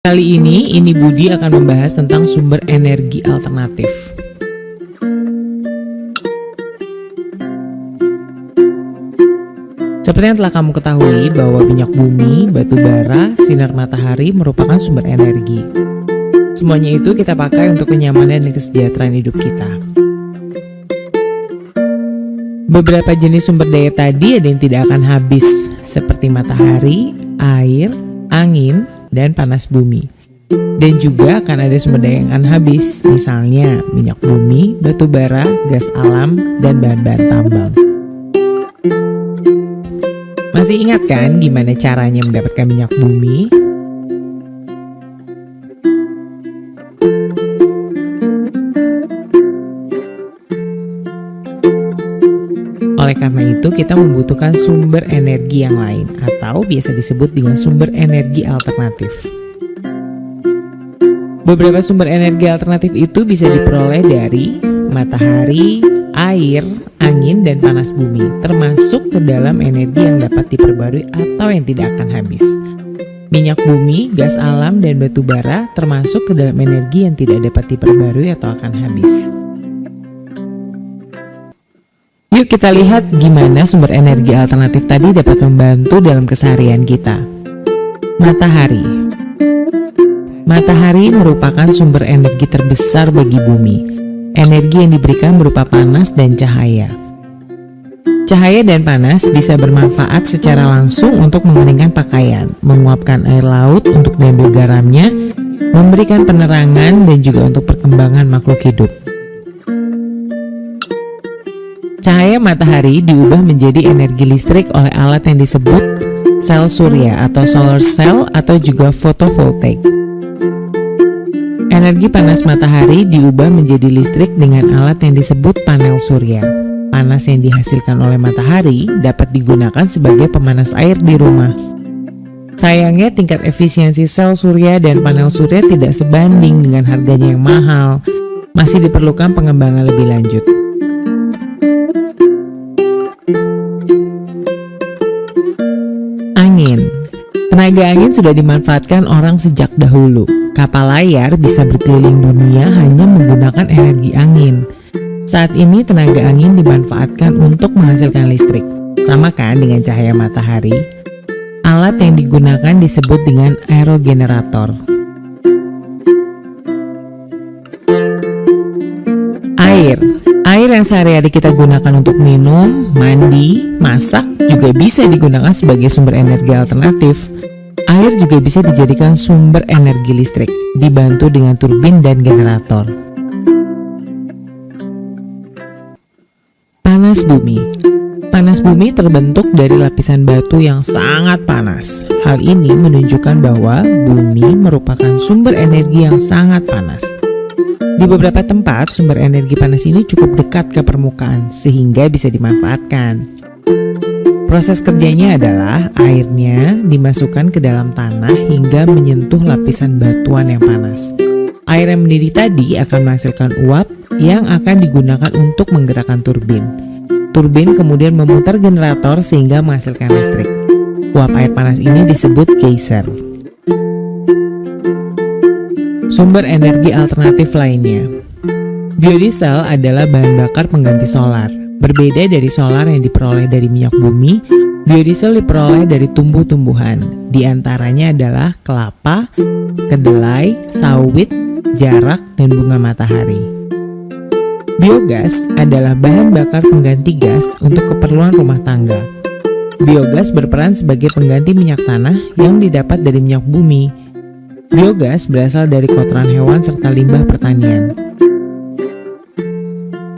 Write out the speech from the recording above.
Kali ini Budi akan membahas tentang sumber energi alternatif. Seperti yang telah kamu ketahui bahwa minyak bumi, batu bara, sinar matahari merupakan sumber energi. Semuanya itu kita pakai untuk kenyamanan dan kesejahteraan hidup kita. Beberapa jenis sumber daya tadi ada yang tidak akan habis, seperti matahari, air, angin, dan panas bumi. Dan juga akan ada sumber daya yang akan habis, misalnya minyak bumi, batu bara, gas alam, dan bahan-bahan tambang. Masih ingat kan gimana caranya mendapatkan minyak bumi? Oleh karena itu, kita membutuhkan sumber energi yang lain atau biasa disebut dengan sumber energi alternatif. Beberapa sumber energi alternatif itu bisa diperoleh dari matahari, air, angin, dan panas bumi, termasuk ke dalam energi yang dapat diperbarui atau yang tidak akan habis. Minyak bumi, gas alam, dan batu bara termasuk ke dalam energi yang tidak dapat diperbarui atau akan habis. Yuk kita lihat gimana sumber energi alternatif tadi dapat membantu dalam keseharian kita. Matahari. Matahari merupakan sumber energi terbesar bagi bumi. Energi yang diberikan berupa panas dan cahaya. Cahaya dan panas bisa bermanfaat secara langsung untuk mengeringkan pakaian, menguapkan air laut untuk diambil garamnya, memberikan penerangan, dan juga untuk perkembangan makhluk hidup. Cahaya matahari diubah menjadi energi listrik oleh alat yang disebut sel surya atau solar cell atau juga fotovoltaik. Energi panas matahari diubah menjadi listrik dengan alat yang disebut panel surya. Panas yang dihasilkan oleh matahari dapat digunakan sebagai pemanas air di rumah. Sayangnya tingkat efisiensi sel surya dan panel surya tidak sebanding dengan harganya yang mahal. Masih diperlukan pengembangan lebih lanjut. Angin. Tenaga angin sudah dimanfaatkan orang sejak dahulu. Kapal layar bisa berkeliling dunia hanya menggunakan energi angin. Saat ini tenaga angin dimanfaatkan untuk menghasilkan listrik. Sama kan dengan cahaya matahari? Alat yang digunakan disebut dengan aerogenerator. Air. Air yang sehari-hari kita gunakan untuk minum, mandi, masak juga bisa digunakan sebagai sumber energi alternatif. Air juga bisa dijadikan sumber energi listrik, dibantu dengan turbin dan generator. Panas bumi. Panas bumi terbentuk dari lapisan batu yang sangat panas. Hal ini menunjukkan bahwa bumi merupakan sumber energi yang sangat panas. Di beberapa tempat, sumber energi panas ini cukup dekat ke permukaan, sehingga bisa dimanfaatkan. Proses kerjanya adalah airnya dimasukkan ke dalam tanah hingga menyentuh lapisan batuan yang panas. Air yang mendidih tadi akan menghasilkan uap yang akan digunakan untuk menggerakkan turbin. Turbin kemudian memutar generator sehingga menghasilkan listrik. Uap air panas ini disebut geyser. Sumber energi alternatif lainnya. Biodiesel adalah bahan bakar pengganti solar. Berbeda dari solar yang diperoleh dari minyak bumi, biodiesel diperoleh dari tumbuh-tumbuhan. Di antaranya adalah kelapa, kedelai, sawit, jarak, dan bunga matahari. Biogas adalah bahan bakar pengganti gas untuk keperluan rumah tangga. Biogas berperan sebagai pengganti minyak tanah yang didapat dari minyak bumi. Biogas berasal dari kotoran hewan serta limbah pertanian.